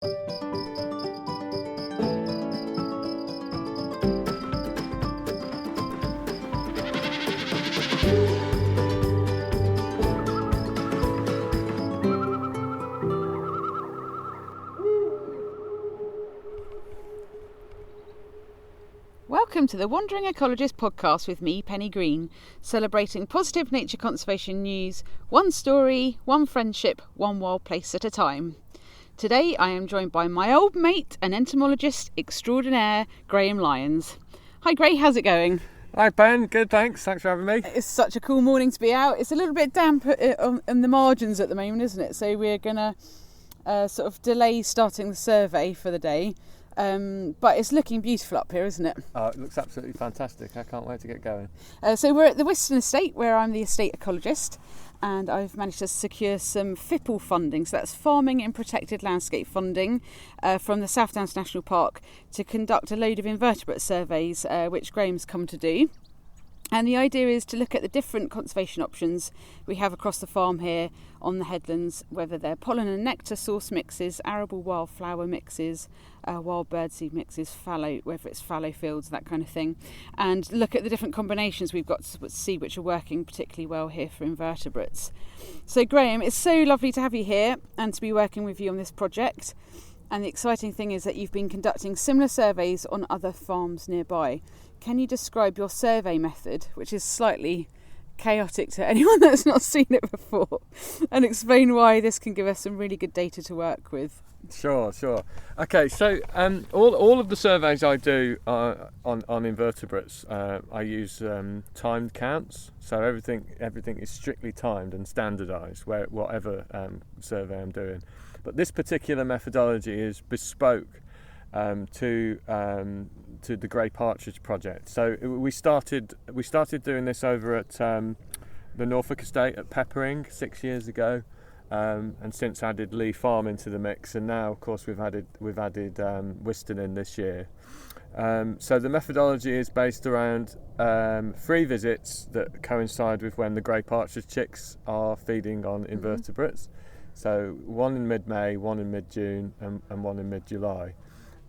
Welcome to the Wandering Ecologist podcast with me, Penny Green, celebrating positive nature conservation news, one story, one friendship, one wild place at a time. Today I am joined by my old mate and entomologist extraordinaire, Graeme Lyons. Hi Gray, how's it going? Hi Ben, good thanks for having me. It's such a cool morning to be out. It's a little bit damp on the margins at the moment, isn't it? So we're going to sort of delay starting the survey for the day. But it's looking beautiful up here, isn't it? It looks absolutely fantastic. I can't wait to get going. So we're at the Wiston Estate, where I'm the estate ecologist, and I've managed to secure some FIPL funding, so that's Farming in Protected Landscape funding, from the South Downs National Park to conduct a load of invertebrate surveys, which Graeme's come to do. And the idea is to look at the different conservation options we have across the farm here on the headlands, whether they're pollen and nectar source mixes, arable wildflower mixes, wild birdseed mixes, fallow, whether it's fallow fields, that kind of thing, and look at the different combinations we've got to see which are working particularly well here for invertebrates. So Graeme, it's so lovely to have you here and to be working with you on this project. And the exciting thing is that you've been conducting similar surveys on other farms nearby. Can you describe your survey method, which is slightly chaotic to anyone that's not seen it before, and explain why this can give us some really good data to work with? Sure. Okay, so all of the surveys I do on invertebrates, I use timed counts. So everything is strictly timed and standardised, whatever survey I'm doing. But this particular methodology is bespoke to the grey partridge project. So we started doing this over at the Norfolk Estate at Peppering 6 years ago, and since added Lee Farm into the mix, and now of course we've added Wiston in this year. So the methodology is based around 3 visits that coincide with when the grey partridge chicks are feeding on invertebrates. So one in mid-May, one in mid-June, and one in mid-July.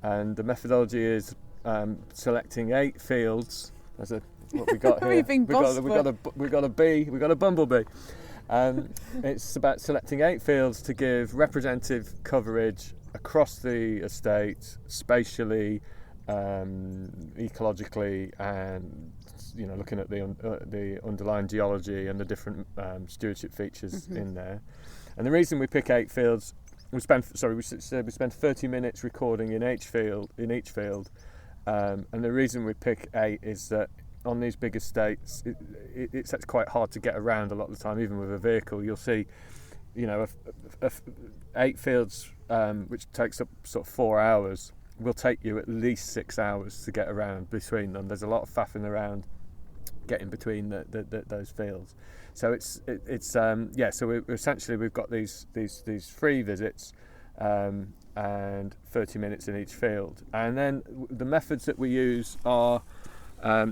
And the methodology is selecting 8 fields. What we got here. we got a bee. We got a bumblebee. It's about selecting 8 fields to give representative coverage across the estate, spatially, ecologically, and looking at the underlying geology and the different stewardship features in there. And the reason we pick 8 fields, we spend 30 minutes recording in each field, and the reason we pick 8 is that on these big estates, it's quite hard to get around a lot of the time, even with a vehicle. You'll see, 8 fields, which takes up sort of 4 hours, will take you at least 6 hours to get around between them. There's a lot of faffing around getting between those fields. So So we've got these 3 visits, and 30 minutes in each field. And then the methods that we use are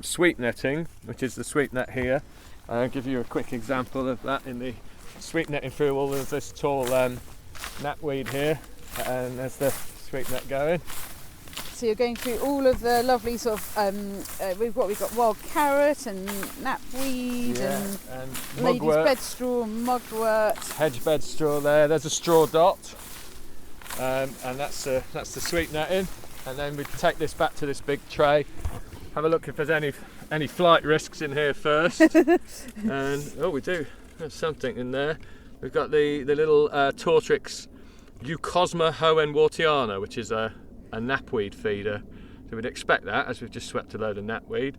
sweep netting, which is the sweep net here. I'll give you a quick example of that in the sweep netting through all of this tall knapweed here, and there's the sweep net going. So you're going through all of the lovely sort of we've got wild carrot and knapweed and ladies' bedstraw, mugwort, hedge bedstraw there. There's a straw dot, and that's the sweep netting. And then we take this back to this big tray. Have a look if there's any flight risks in here first. And we do. There's something in there. We've got the little Tortrix Eucosma hoenwartiana, which is a knapweed feeder. So we'd expect that, as we've just swept a load of knapweed.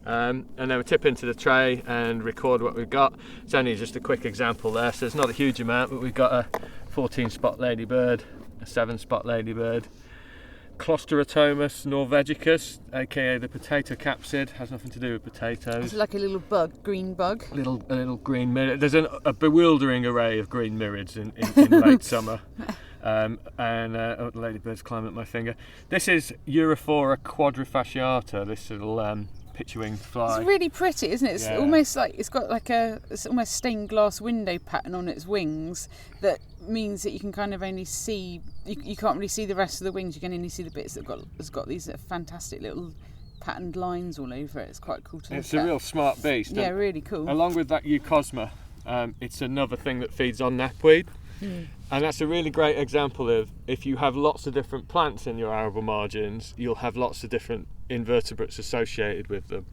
And then we tip into the tray and record what we've got. It's only just a quick example there, so it's not a huge amount, but we've got a 14-spot ladybird, a 7-spot ladybird, Closterotomus norvegicus, aka the potato capsid, has nothing to do with potatoes. It's like a little bug, green bug. A little green mirid. There's a bewildering array of green mirids in late summer. The ladybird's climbing up my finger. This is Europhora quadrifasciata, this little pitch-winged fly. It's really pretty, isn't it? It's almost like it's got like it's almost stained glass window pattern on its wings that means that you can kind of only see, you can't really see the rest of the wings. You can only see the bits that has got these fantastic little patterned lines all over it. It's quite cool to look at. It's a real smart beast. Yeah, really cool. Along with that eucosma, it's another thing that feeds on knapweed. And that's a really great example of, if you have lots of different plants in your arable margins, you'll have lots of different invertebrates associated with them.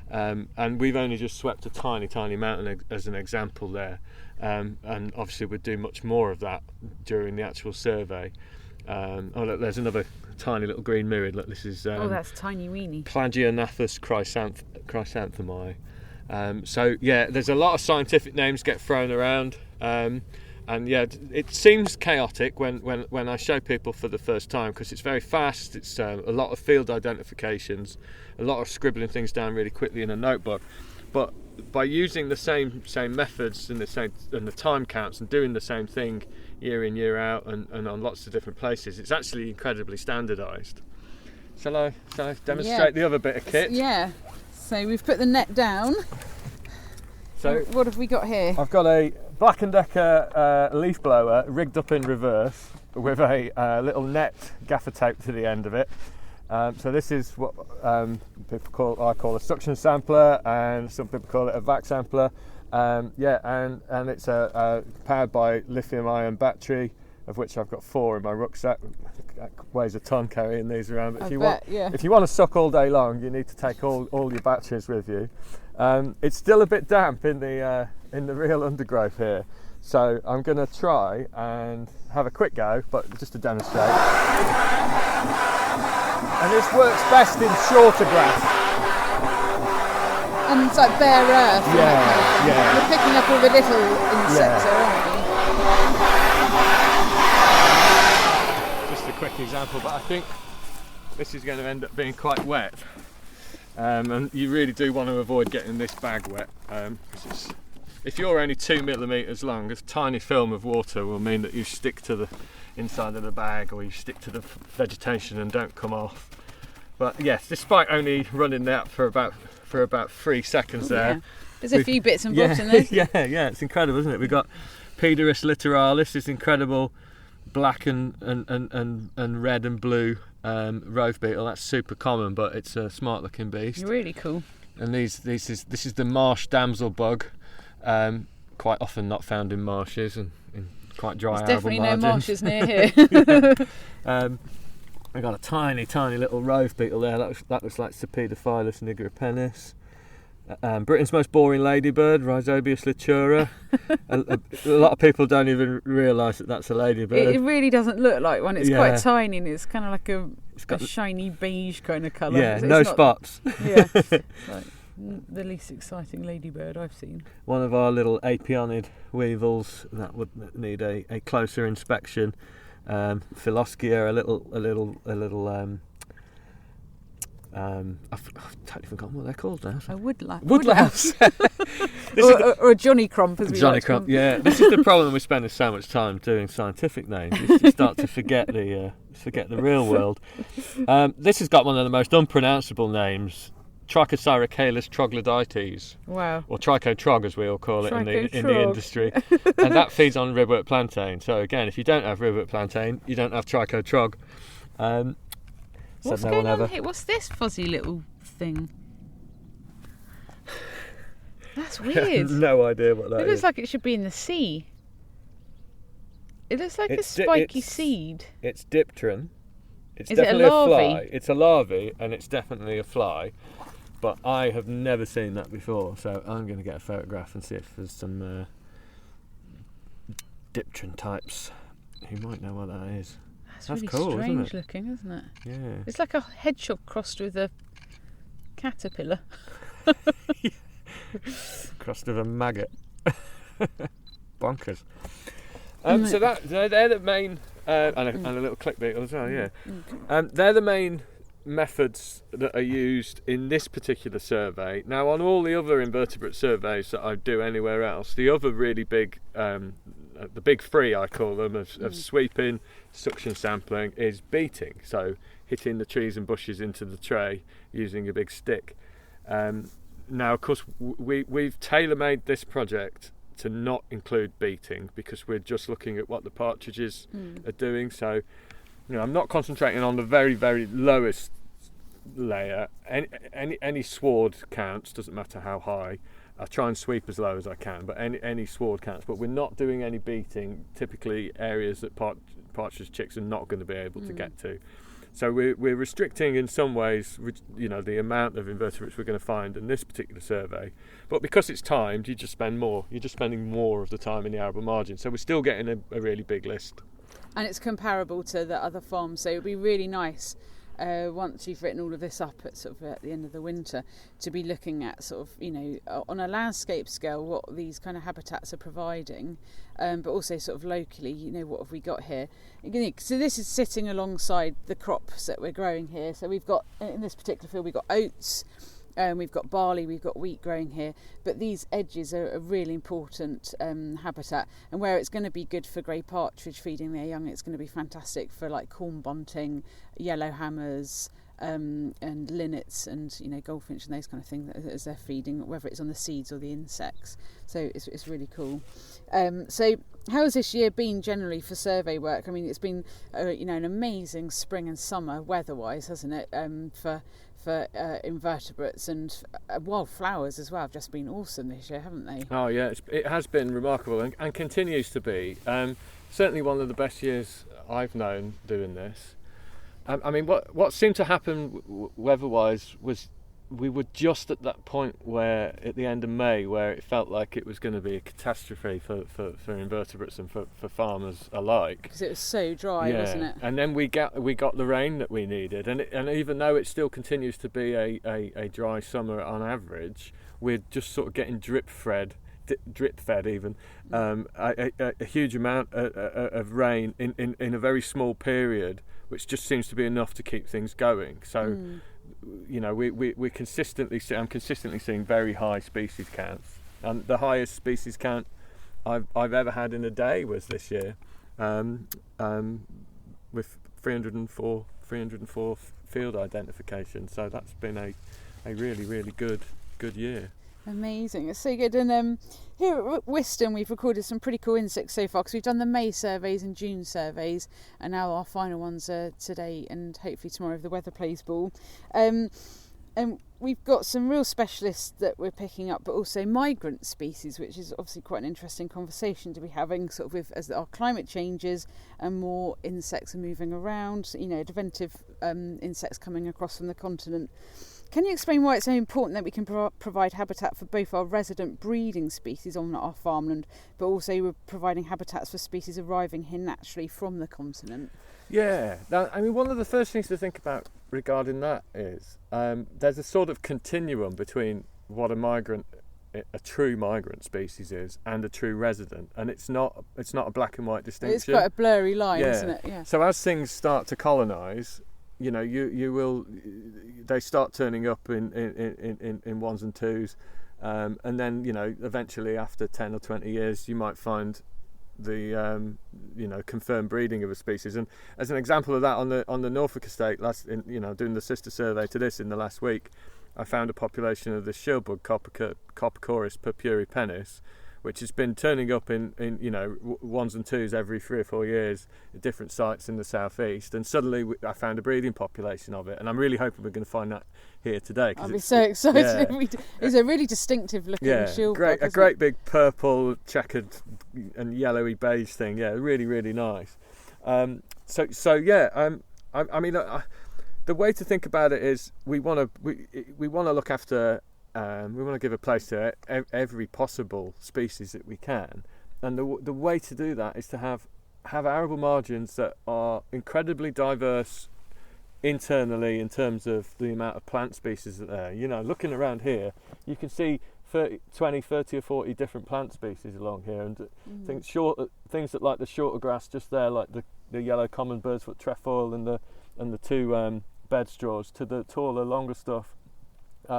And we've only just swept a tiny mountain as an example there. And obviously we'd do much more of that during the actual survey. Oh look, there's another tiny little green myrid. Look, this is that's tiny weeny. Plagionathus chrysanthemi. So yeah, there's a lot of scientific names get thrown around. And yeah, it seems chaotic when I show people for the first time, because it's very fast. It's a lot of field identifications, a lot of scribbling things down really quickly in a notebook. But by using the same methods and the time counts and doing the same thing year in, year out, and on lots of different places, it's actually incredibly standardised. Shall I demonstrate the other bit of kit? Yeah. So we've put the net down. So what have we got here? I've got a Black & Decker leaf blower rigged up in reverse with a little net gaffer tape to the end of it. So this is what I call a suction sampler, and some people call it a vac sampler. And it's powered by lithium-ion battery, of which I've got 4 in my rucksack. That weighs a ton carrying these around. But if you want to suck all day long, you need to take all your batteries with you. It's still a bit damp in the real undergrowth here, so I'm going to try and have a quick go, but just to demonstrate. And this works best in shorter grass. And it's like bare earth. Yeah. You're picking up all the little insects, aren't you? Just a quick example, but I think this is going to end up being quite wet. And you really do want to avoid getting this bag wet, because if you're only 2 millimetres long, a tiny film of water will mean that you stick to the inside of the bag, or you stick to the vegetation and don't come off. But yes, despite only running that for about 3 seconds there. Yeah. There's a few bits and bobs in there. yeah, it's incredible, isn't it? We've got Pederis littoralis, this incredible black and red and blue rove beetle. That's super common, but it's a smart looking beast. Really cool. And this is the marsh damsel bug, quite often not found in marshes and in quite dry arable margins. Definitely no marshes near here. We've got a tiny little rove beetle there. That looks like Cephidophilus nigripennis. Britain's most boring ladybird, Rhizobius litura. a lot of people don't even realise that that's a ladybird. It really doesn't look like one. It's quite tiny, and it's kind of like a shiny beige kind of colour. Yeah, no spots. Yeah, it's like the least exciting ladybird I've seen. One of our little apianid weevils that would need a closer inspection. Philoschia, a little. I've totally forgotten what they're called now. A woodlouse. or a Johnny Crump, as we Johnny like Crump. Yeah, this is the problem with spending so much time doing scientific names. You start to forget the real world. This has got one of the most unpronounceable names. Trichocyricalis troglodytes. Wow. Or trichotrog, as we all call it in the industry. And that feeds on ribwort plantain. So again, if you don't have ribwort plantain, you don't have trichotrog. What's going on here? What's this fuzzy little thing? That's weird. I have no idea what that is. It looks like it should be in the sea. It looks like a spiky seed. It's dipteran. It's is definitely it a larvae? fly. It's a larvae, and it's definitely a fly. But I have never seen that before, so I'm going to get a photograph and see if there's some dipteran types who might know what that is. That's really cool, strange isn't it? looking, isn't it? Yeah. It's like a hedgehog crossed with a caterpillar. Crossed with a maggot. Bonkers. So they're the main, and a little click beetle as well, yeah. They're the main methods that are used in this particular survey. Now, on all the other invertebrate surveys that I do anywhere else, the other really big, the big three I call them, of sweeping, suction sampling, is beating. So hitting the trees and bushes into the tray using a big stick. Now, of course, we've tailor-made this project to not include beating, because we're just looking at what the partridges are doing. So, I'm not concentrating on the very, very lowest layer. Any sward counts, doesn't matter how high. I try and sweep as low as I can, but any sward counts. But we're not doing any beating, typically areas that partridge chicks are not going to be able to get to. So we're restricting in some ways, the amount of invertebrates we're going to find in this particular survey. But because it's timed, you just spend more. You're just spending more of the time in the arable margin. So we're still getting a really big list. And it's comparable to the other farms. So it'd be really nice once you've written all of this up at the end of the winter, to be looking at on a landscape scale what these kind of habitats are providing, but also locally, what have we got here. So this is sitting alongside the crops that we're growing here. So we've got, in this particular field, we've got oats, we've got barley, we've got wheat growing here, but these edges are a really important habitat, and where it's going to be good for grey partridge feeding their young, it's going to be fantastic for like corn bunting, yellow hammers, and linnets, and goldfinch and those kind of things as they're feeding, whether it's on the seeds or the insects. So it's really cool. So how has this year been generally for survey work? I mean, it's been an amazing spring and summer weather-wise, hasn't it? For invertebrates and wildflowers as well have just been awesome this year, haven't they? Oh yeah, it has been remarkable and continues to be. Certainly one of the best years I've known doing this. I mean, what seemed to happen weather-wise was we were just at that point where, at the end of May, where it felt like it was going to be a catastrophe for invertebrates and for farmers alike. Because it was so dry, wasn't it? And then we got the rain that we needed, and even though it still continues to be a dry summer on average, we're just sort of getting drip fed even a huge amount of rain in a very small period, which just seems to be enough to keep things going. So. I'm consistently seeing very high species counts, and the highest species count I've ever had in a day was this year, with 304 field identifications. So that's been a really, really good year. Amazing, it's so good. And here at Wiston we've recorded some pretty cool insects so far, because we've done the May surveys and June surveys, and now our final ones are today and hopefully tomorrow if the weather plays ball. And we've got some real specialists that we're picking up, but also migrant species, which is obviously quite an interesting conversation to be having, as our climate changes and more insects are moving around, adventive insects coming across from the continent. Can you explain why it's so important that we can provide habitat for both our resident breeding species on our farmland, but also we're providing habitats for species arriving here naturally from the continent? Yeah, now, I mean, one of the first things to think about regarding that is there's a sort of continuum between what a true migrant species is and a true resident, and it's not a black and white distinction. It's quite a blurry line, isn't it? Yeah. So as things start to colonise, they start turning up in ones and twos, and then eventually after 10 or 20 years you might find the confirmed breeding of a species. And as an example of that, on the Norfolk estate, doing the sister survey to this in the last week, I found a population of the shieldbug Coppercorus purpurepennis, which has been turning up in ones and twos every 3 or 4 years at different sites in the southeast, and suddenly I found a breeding population of it, and I'm really hoping we're going to find that here today. I'll be so excited. Yeah. It's a really distinctive looking shieldbug. A great big purple, checkered and yellowy beige thing. Yeah, really, really nice. I mean, the way to think about it is we want to look after. We want to give a place to every possible species that we can, and the way to do that is to have arable margins that are incredibly diverse internally in terms of the amount of plant species that are there. Looking around here, you can see 20, 30 or 40 different plant species along here, and things that like the shorter grass just there, like the yellow common bird's-foot trefoil and the two bed straws, to the taller, longer stuff.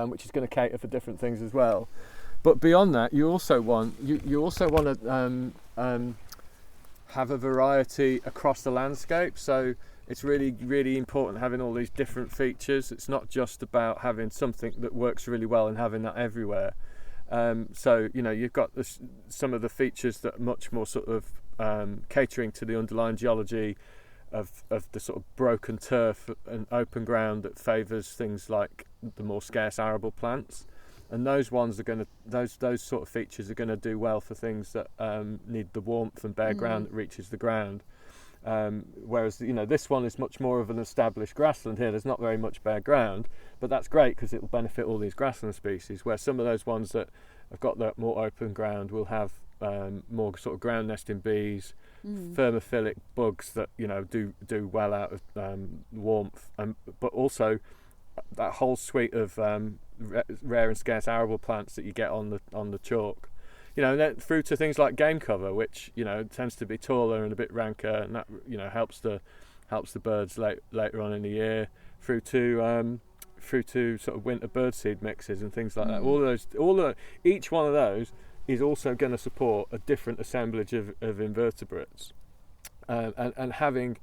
Which is going to cater for different things as well. But beyond that, you also want to have a variety across the landscape. So it's really, really important having all these different features. It's not just about having something that works really well and having that everywhere. So you've got some of the features that are much more sort of catering to the underlying geology of the sort of broken turf and open ground that favours things like the more scarce arable plants. And those ones are going to those sort of features are going to do well for things that need the warmth and bare ground that reaches the ground. Whereas this one is much more of an established grassland here. There's not very much bare ground, but that's great because it will benefit all these grassland species. Where some of those ones that have got that more open ground will have more sort of ground nesting bees, thermophilic bugs that do well out of warmth, but also that whole suite of rare and scarce arable plants that you get on the chalk. And then through to things like game cover, which tends to be taller and a bit ranker, and that helps the birds later on in the year. Through to sort of winter birdseed mixes and things like that. Each one of those is also going to support a different assemblage of invertebrates, and having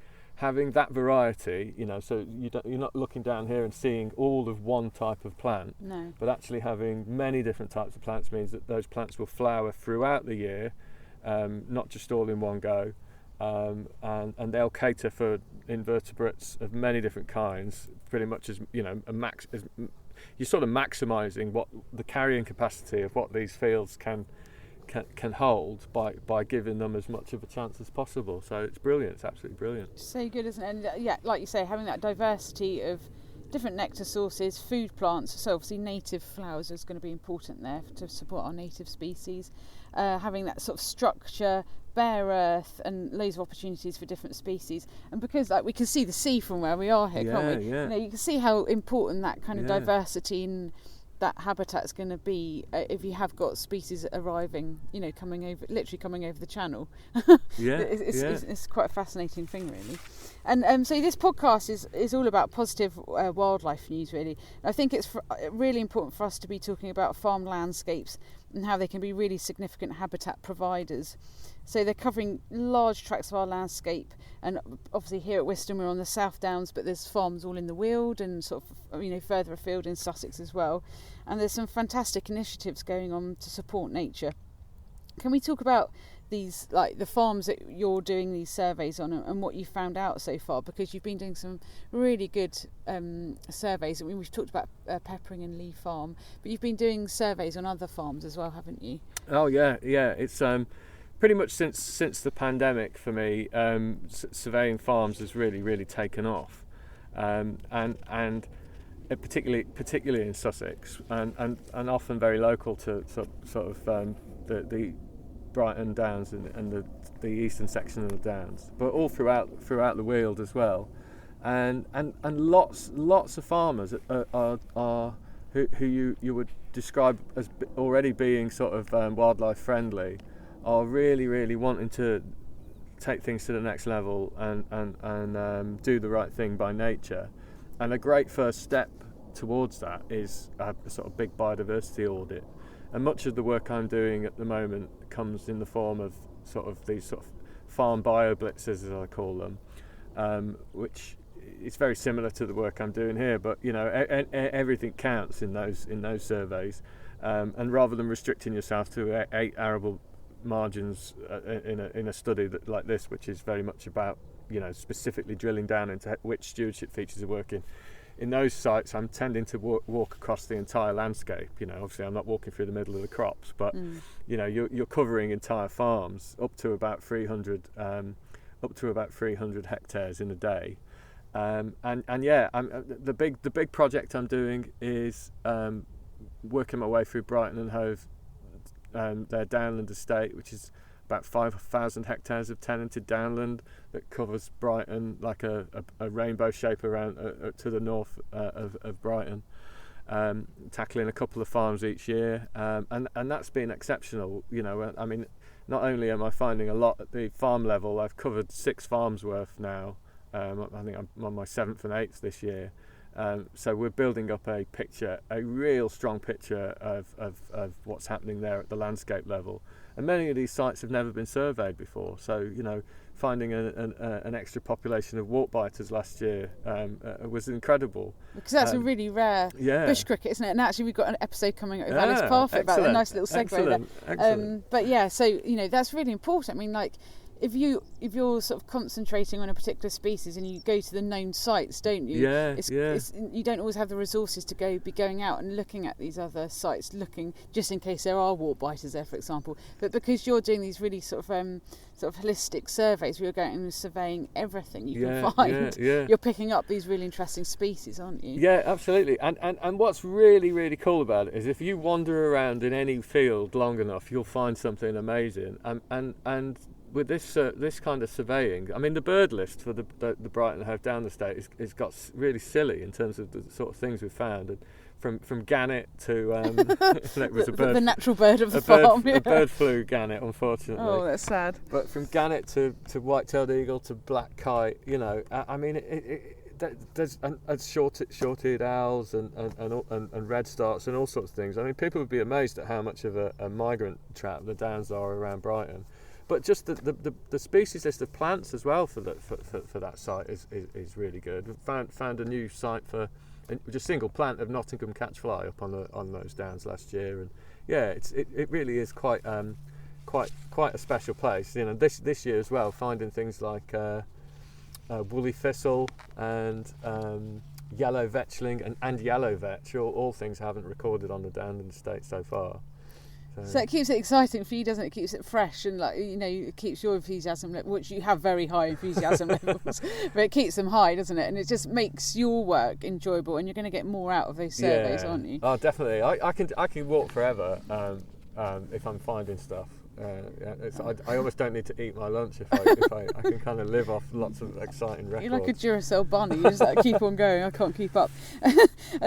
that variety, so you're not looking down here and seeing all of one type of plant, no. But actually having many different types of plants means that those plants will flower throughout the year, not just all in one go, and they'll cater for invertebrates of many different kinds, pretty much as you're sort of maximising what the carrying capacity of what these fields can hold by giving them as much of a chance as possible. So it's brilliant. It's absolutely brilliant. So good, isn't it? And like you say, having that diversity of different nectar sources, food plants. So obviously native flowers is going to be important there to support our native species. Having that sort of structure, bare earth, and loads of opportunities for different species. And because we can see the sea from where we are here, can't we? Yeah. You can see how important that kind of diversity in that habitat's going to be if you have got species arriving, coming over the channel. It's quite a fascinating thing, really. And so this podcast is all about positive wildlife news, really. I think it's really important for us to be talking about farm landscapes and how they can be really significant habitat providers. So they're covering large tracts of our landscape, and obviously here at Wiston we're on the South Downs, but there's farms all in the Weald and sort of further afield in Sussex as well. And there's some fantastic initiatives going on to support nature. Can we talk about these, like the farms that you're doing these surveys on, and what you found out so far? Because you've been doing some really good surveys. I mean, we've talked about Peppering and Lee Farm, but you've been doing surveys on other farms as well, haven't you? Oh yeah. It's pretty much since the pandemic for me, surveying farms has really taken off, and particularly in Sussex, and often very local to sort of the Brighton Downs and the eastern section of the Downs, but all throughout the Weald as well, and lots of farmers are who you would describe as already being sort of wildlife friendly, are really wanting to take things to the next level and do the right thing by nature. And a great first step towards that is a sort of big biodiversity audit. And much of the work I'm doing at the moment comes in the form of these sort of farm bioblitzes, as I call them, which is very similar to the work I'm doing here. But everything counts in those surveys. And rather than restricting yourself to 8 arable margins in a study like this, which is very much about specifically drilling down into which stewardship features are working. In those sites, I'm tending to walk across the entire landscape. Obviously, I'm not walking through the middle of the crops, but you're covering entire farms up to about 300 hectares in a day. The big project I'm doing is working my way through Brighton and Hove, their downland estate, which is about 5,000 hectares of tenanted downland that covers Brighton like a rainbow shape around to the north of Brighton, tackling a couple of farms each year, and that's been exceptional. I mean, not only am I finding a lot at the farm level, I've covered 6 farms worth now. I think I'm on my 7th and 8th this year. So we're building up a real strong picture of what's happening there at the landscape level. And many of these sites have never been surveyed before. So, finding an extra population of walk-biters last year was incredible. Because that's a really rare bush cricket, isn't it? And actually we've got an episode coming up with Alice Parfitt about a nice little segue there. But yeah, so, you know, that's really important. I mean, like, if you're sort of concentrating on a particular species and you go to the known sites, don't you? You don't always have the resources to be going out and looking at these other sites, looking just in case there are walk-biters there, for example. But because you're doing these really sort of holistic surveys, where you're going and surveying everything you can find, you're picking up these really interesting species, aren't you? Yeah, absolutely. And what's really, really cool about it is if you wander around in any field long enough, you'll find something amazing. And with this kind of surveying, I mean, the bird list for the Brighton Hove Down estate is got really silly in terms of the sort of things we've found. And from gannet to it was the natural bird of the farm. A bird flew gannet, unfortunately. Oh, that's sad. But from gannet to white-tailed eagle to black kite, you know, I mean, there's short-eared owls and red starts and all sorts of things. I mean, people would be amazed at how much of a migrant trap the Downs are around Brighton. But just the species list of plants as well for that site is really good. We found a new site for just single plant of Nottingham catchfly up on those Downs last year, and it really is quite a special place. You know, this year as well, finding things like woolly thistle and yellow vetchling and yellow vetch, all things I haven't recorded on the Down estate so far. So it keeps it exciting for you, doesn't it? It keeps it fresh and, like, you know, it keeps your enthusiasm, which you have very high enthusiasm levels, but it keeps them high, doesn't it? And it just makes your work enjoyable, and you're going to get more out of those surveys, aren't you? Oh, definitely. I can walk forever if I'm finding stuff. I almost don't need to eat my lunch if I can kind of live off lots of exciting records. You're like a Duracell bunny. You just like keep on going. I can't keep up.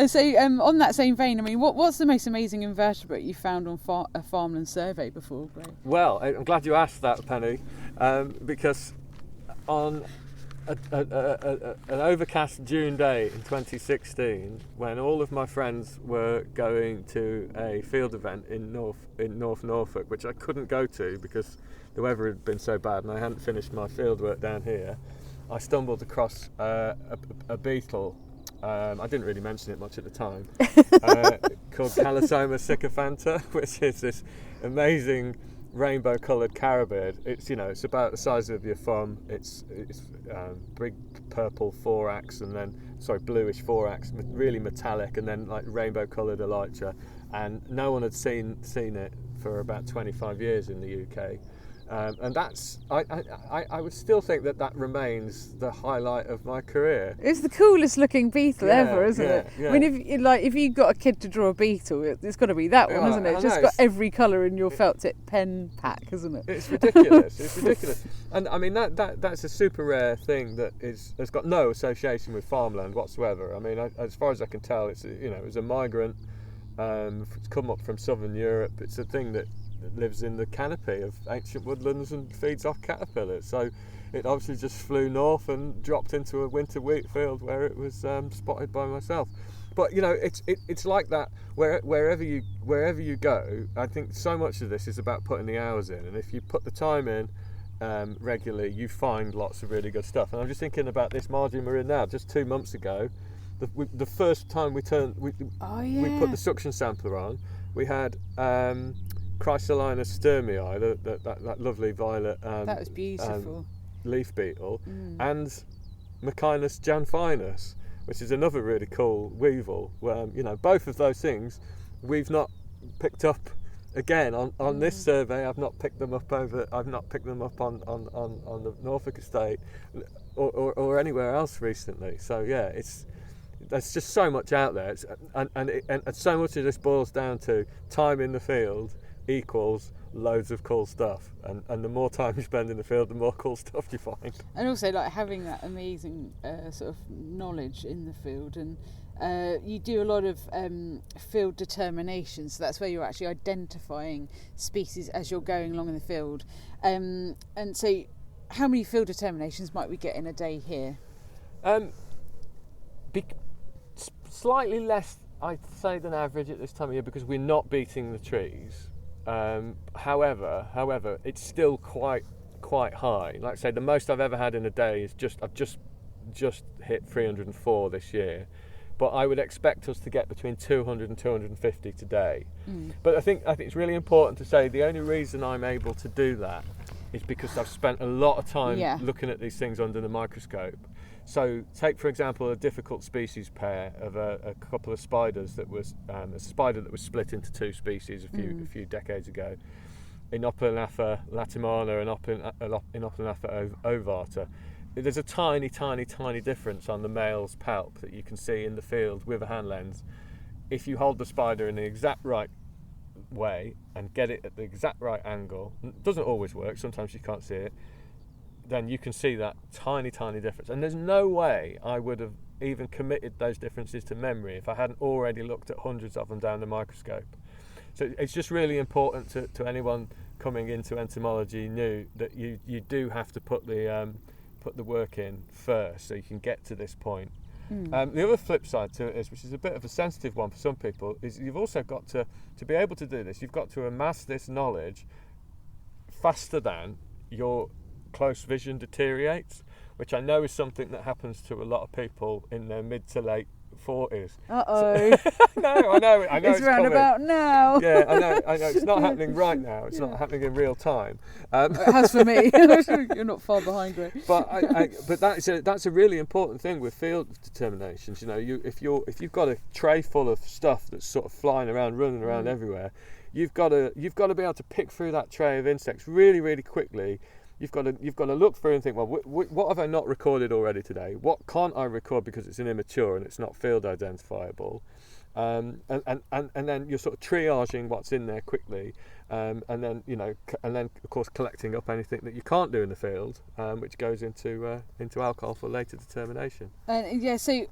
So on that same vein, I mean, what's the most amazing invertebrate you found on a farmland survey before, Graeme? Well, I'm glad you asked that, Penny, because on an overcast June day in 2016, when all of my friends were going to a field event in North Norfolk, which I couldn't go to because the weather had been so bad and I hadn't finished my field work down here, I stumbled across a beetle. I didn't really mention it much at the time. Called Calosoma sycophanta, which is this amazing rainbow coloured carabid. It's about the size of your thumb. It's big purple thorax and then bluish thorax, really metallic, and then like rainbow coloured elytra. And no one had seen it for about 25 years in the UK. And that's I would still think that remains the highlight of my career. It's the coolest looking beetle ever, isn't it? Yeah. I mean, if you've got a kid to draw a beetle, it's got to be that one, isn't it? It's just got every colour in your felt tip pen pack, isn't it? It's ridiculous. It's ridiculous. And I mean that's a super rare thing that has got no association with farmland whatsoever. I mean, as far as I can tell, it's it was a migrant. It's come up from southern Europe. It's a thing that lives in the canopy of ancient woodlands and feeds off caterpillars. So it obviously just flew north and dropped into a winter wheat field where it was spotted by myself. But it's like that wherever you go. I think so much of this is about putting the hours in, and if you put the time in regularly, you find lots of really good stuff. And I'm just thinking about this margin we're in now. Just 2 months ago, the first time we put the suction sampler on, we had Chrysalinus sturmii, that lovely violet that was beautiful leaf beetle, and Machinus janfinus, which is another really cool weevil. Both of those things we've not picked up again on this survey. I've not picked them up on the Norfolk estate or anywhere else recently. So there's just so much out there, and so much of this boils down to time in the field equals loads of cool stuff, and the more time you spend in the field, the more cool stuff you find. And also, like, having that amazing sort of knowledge in the field, and you do a lot of field determination, so that's where you're actually identifying species as you're going along in the field. And so how many field determinations might we get in a day here? Slightly less, I'd say, than average at this time of year, because we're not beating the trees. However, it's still quite quite high. Like I say, the most I've ever had in a day is I've just hit 304 this year, but I would expect us to get between 200 and 250 today. But I think it's really important to say the only reason I'm able to do that is because I've spent a lot of time looking at these things under the microscope. So take, for example, a difficult species pair of a couple of spiders that was a spider that was split into two species a few decades ago, Inoplanatha latimana and Inoplanatha ovata. There's a tiny difference on the male's palp that you can see in the field with a hand lens. If you hold the spider in the exact right way and get it at the exact right angle, it doesn't always work, sometimes you can't see it, then you can see that tiny difference. And there's no way I would have even committed those differences to memory if I hadn't already looked at hundreds of them down the microscope. So it's just really important to anyone coming into entomology new that you do have to put the work in first so you can get to this point. The other flip side to it is, which is a bit of a sensitive one for some people, is you've also got to be able to do this, you've got to amass this knowledge faster than your close vision deteriorates, which I know is something that happens to a lot of people in their mid to late 40s. Uh-oh. I know it's round about now. Yeah, I know it's not happening right now, it's not happening in real time. It has for me. You're not far behind, Graeme. But that's a really important thing with field determinations. You know, if you've got a tray full of stuff that's sort of flying around, running around everywhere, you've got to be able to pick through that tray of insects really quickly. You've got to look through and think, well, what have I not recorded already today? What can't I record because it's an immature and it's not field identifiable? And then you're sort of triaging what's in there quickly, and then of course collecting up anything that you can't do in the field, which goes into alcohol for later determination. So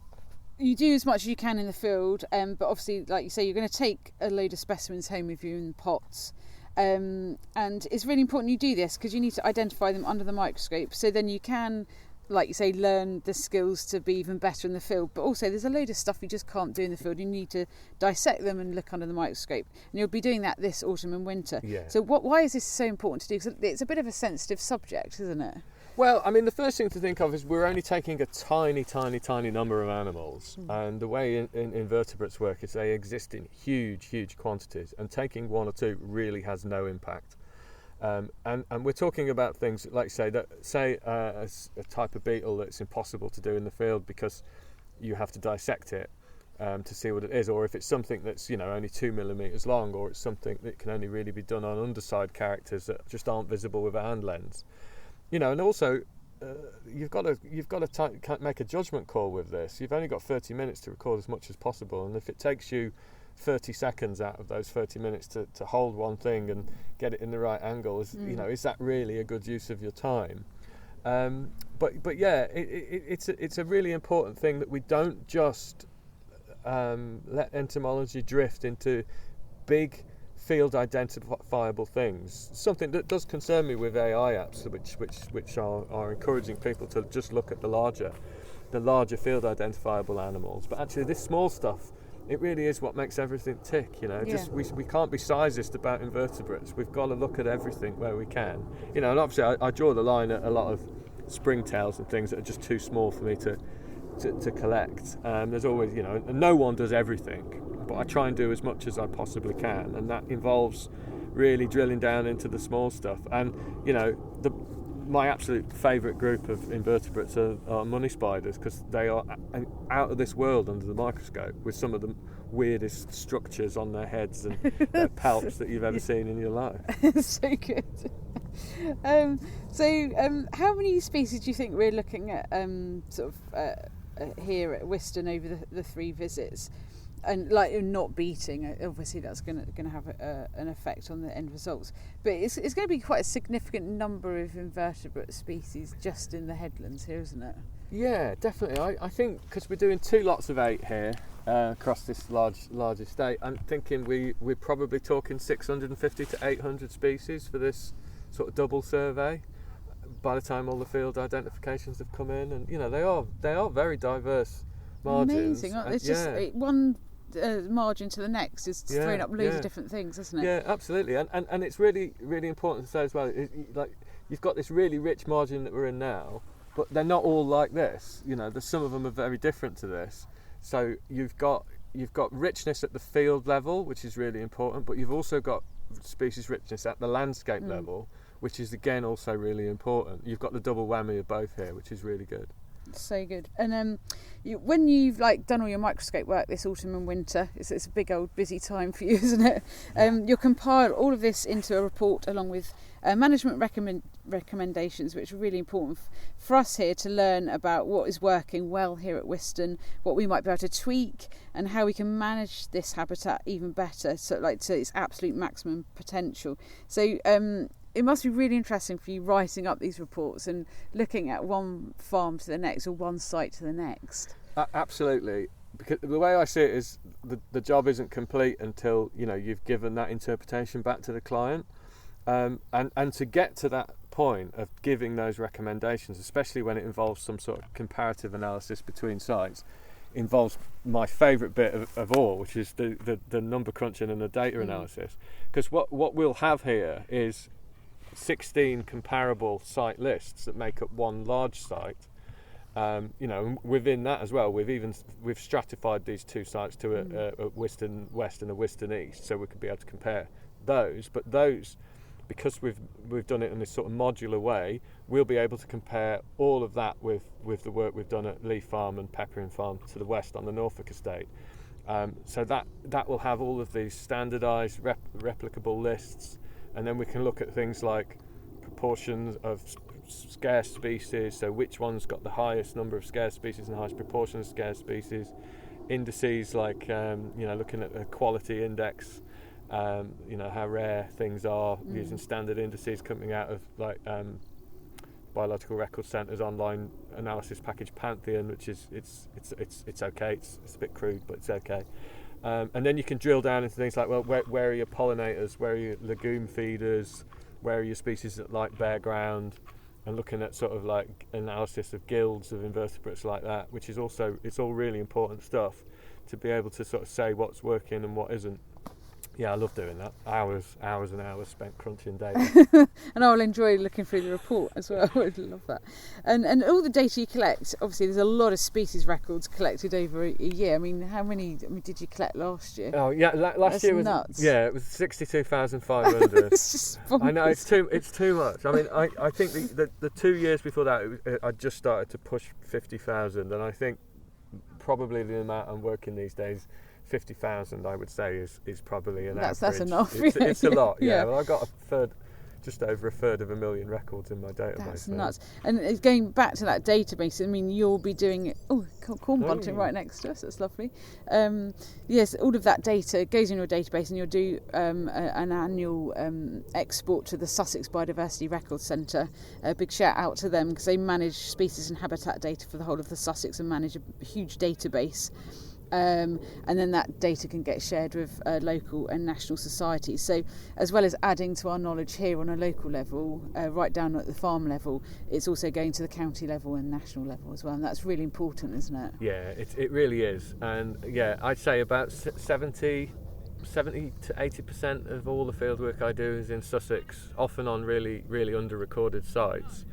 you do as much as you can in the field, but obviously, like you say, you're going to take a load of specimens home with you in pots. And it's really important you do this because you need to identify them under the microscope, so then you can, like you say, learn the skills to be even better in the field. But also there's a load of stuff you just can't do in the field. You need to dissect them and look under the microscope, and you'll be doing that this autumn and winter. So why is this so important to do? Because it's a bit of a sensitive subject, isn't it? Well, I mean, the first thing to think of is we're only taking a tiny number of animals, and the way invertebrates work is they exist in huge quantities, and taking one or two really has no impact. And we're talking about things like a type of beetle that's impossible to do in the field because you have to dissect it to see what it is, or if it's something that's only 2 millimeters long, or it's something that can only really be done on underside characters that just aren't visible with a hand lens. And also you've got to make a judgment call with this. You've only got 30 minutes to record as much as possible, and if it takes you 30 seconds out of those 30 minutes to hold one thing and get it in the right angle, is that really a good use of your time? But yeah, it's a really important thing that we don't just let entomology drift into big field identifiable things. Something that does concern me with AI apps, which are encouraging people to just look at the larger field identifiable animals. But actually, this small stuff, it really is what makes everything tick. We can't be sizist about invertebrates. We've got to look at everything where we can. And obviously, I draw the line at a lot of springtails and things that are just too small for me to collect. There's always, no one does everything. But I try and do as much as I possibly can, and that involves really drilling down into the small stuff. And my absolute favourite group of invertebrates are money spiders, because they are out of this world under the microscope, with some of the weirdest structures on their heads and their palps that you've ever seen in your life. So good. How many species do you think we're looking at here at Wiston over the 3 visits? And not beating, obviously that's going to have an effect on the end results, but it's going to be quite a significant number of invertebrate species just in the headlands here, isn't it? Yeah, definitely. I think because we're doing 2 lots of 8 here across this large estate, I'm thinking we're probably talking 650 to 800 species for this sort of double survey by the time all the field identifications have come in. And they are very diverse margins. Amazing. It's just one margin to the next is throwing up loads of different things, isn't it? Yeah, absolutely. And it's really important to say as well, you've got this really rich margin that we're in now, but they're not all like this. There's some of them are very different to this. So you've got richness at the field level, which is really important, but you've also got species richness at the landscape level, which is again also really important. You've got the double whammy of both here, which is really good. So good. And when you've done all your microscope work this autumn and winter, it's a big old busy time for you, isn't it? You'll compile all of this into a report along with management recommendations, which are really important for us here to learn about what is working well here at Wiston, what we might be able to tweak, and how we can manage this habitat even better, to its absolute maximum potential. So it must be really interesting for you writing up these reports and looking at one farm to the next or one site to the next. Absolutely, because the way I see it is the job isn't complete until you've given that interpretation back to the client, and to get to that point of giving those recommendations, especially when it involves some sort of comparative analysis between sites, involves my favourite bit of all, which is the number crunching and the data analysis. Because what we'll have here is 16 comparable site lists that make up one large site. Within that as well, we've stratified these two sites to a Wiston West and a Wiston East, so we could be able to compare those. But those, because we've done it in this sort of modular way, we'll be able to compare all of that with the work we've done at Lee Farm and Peppering Farm to the west on the Norfolk estate. So that will have all of these standardised replicable lists. And then we can look at things like proportions of scarce species, so which one's got the highest number of scarce species and the highest proportion of scarce species, indices like looking at the quality index, how rare things are, using standard indices coming out of Biological Record Centre's online analysis package Pantheon, which is it's okay, it's a bit crude but it's okay. And then you can drill down into things like, well, where are your pollinators, where are your legume feeders, where are your species that like bare ground, and looking at sort of like analysis of guilds of invertebrates like that, which is also, it's all really important stuff to be able to sort of say what's working and what isn't. Yeah, I love doing that. Hours and hours spent crunching data. And I'll enjoy looking through the report as well. I would love that. And all the data you collect, obviously there's a lot of species records collected over a year. I mean, how many did you collect last year? Oh yeah, last year was nuts. Yeah, it was 62,500. It's just bonkers. I know, it's too much. I mean, I think the 2 years before that, I just started to push 50,000, and I think probably the amount I'm working these days, 50,000 I would say is probably an average. That's enough. It's a lot, yeah. Well, I got just over a third of a million records in my database. That's nuts. And going back to that database, I mean, you'll be doing corn bunting right next to us. That's lovely. Yes, all of that data goes in your database, and you'll do an annual export to the Sussex Biodiversity Record Centre. A big shout out to them, because they manage species and habitat data for the whole of the Sussex and manage a huge database. And then that data can get shared with local and national societies. So as well as adding to our knowledge here on a local level, right down at the farm level, it's also going to the county level and national level as well, and that's really important, isn't it? Yeah, it really is. And yeah, I'd say about 70 to 80% of all the fieldwork I do is in Sussex, often on really, really under-recorded sites.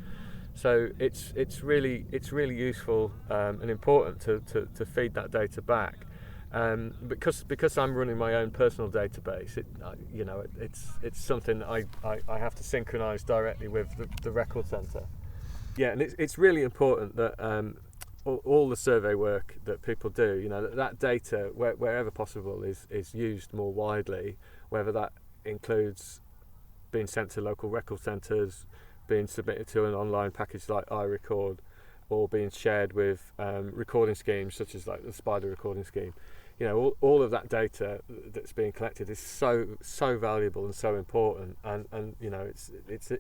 So it's really useful and important to feed that data back, because I'm running my own personal database. It's something that I have to synchronise directly with the record centre. Yeah, and it's really important that all the survey work that people do, that data wherever possible is used more widely, whether that includes being sent to local record centres, being submitted to an online package like iRecord, or being shared with recording schemes such as like the Spider recording scheme. All of that data that's being collected is so valuable and so important, and it's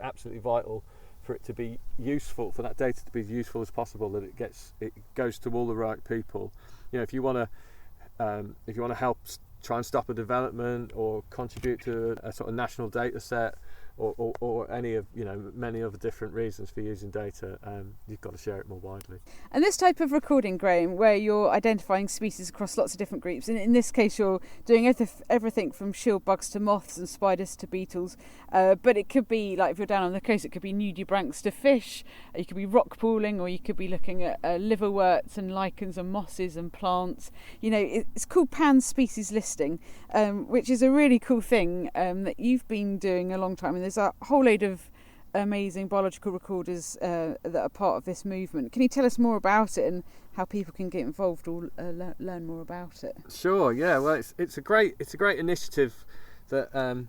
absolutely vital for it to be useful, for that data to be as useful as possible, that it goes to all the right people. If you want to help try and stop a development or contribute to a sort of national data set, or any of many other different reasons for using data, you've got to share it more widely. And this type of recording, Graeme, where you're identifying species across lots of different groups, and in this case you're doing everything from shield bugs to moths and spiders to beetles, but it could be, like if you're down on the coast, it could be nudibranchs to fish, you could be rock pooling, or you could be looking at liverworts and lichens and mosses and plants. It's called pan species listing, which is a really cool thing that you've been doing a long time, and there's a whole load of amazing biological recorders that are part of this movement. Can you tell us more about it and how people can get involved or learn more about it? Sure. Yeah. Well, it's a great initiative that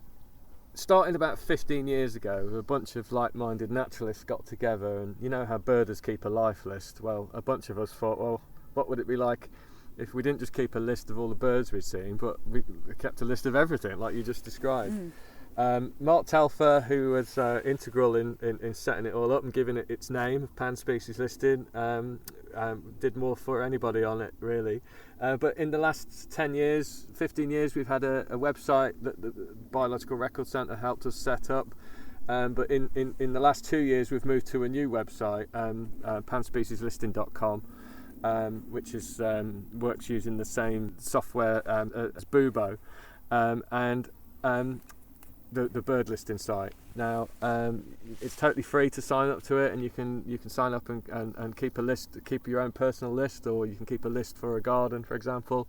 started about 15 years ago. A bunch of like-minded naturalists got together, and you know how birders keep a life list. Well, a bunch of us thought, well, what would it be like if we didn't just keep a list of all the birds we'd seen, but we kept a list of everything, like you just described. Mark Telfer, who was integral in setting it all up and giving it its name, Pan Species Listed, did more for anybody on it, really. But in the last 10 years, 15 years, we've had a website that the Biological Record Centre helped us set up. But in the last 2 years, we've moved to a new website, panspecieslisting.com. Which works using the same software as Bubo, and the bird listing site. Now it's totally free to sign up to it, and you can sign up and keep a list, keep your own personal list, or you can keep a list for a garden, for example.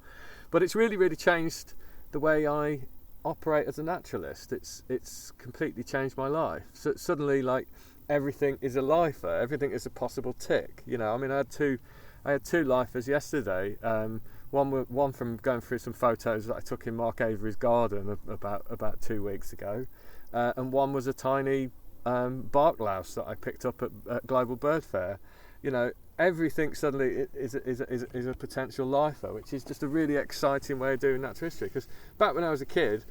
But it's really changed the way I operate as a naturalist. It's completely changed my life. So suddenly, like, everything is a lifer, everything is a possible tick. I had two lifers yesterday. One from going through some photos that I took in Mark Avery's garden about 2 weeks ago, and one was a tiny bark louse that I picked up at Global Bird Fair. Everything suddenly is a potential lifer, which is just a really exciting way of doing natural history. Because back when I was a kid,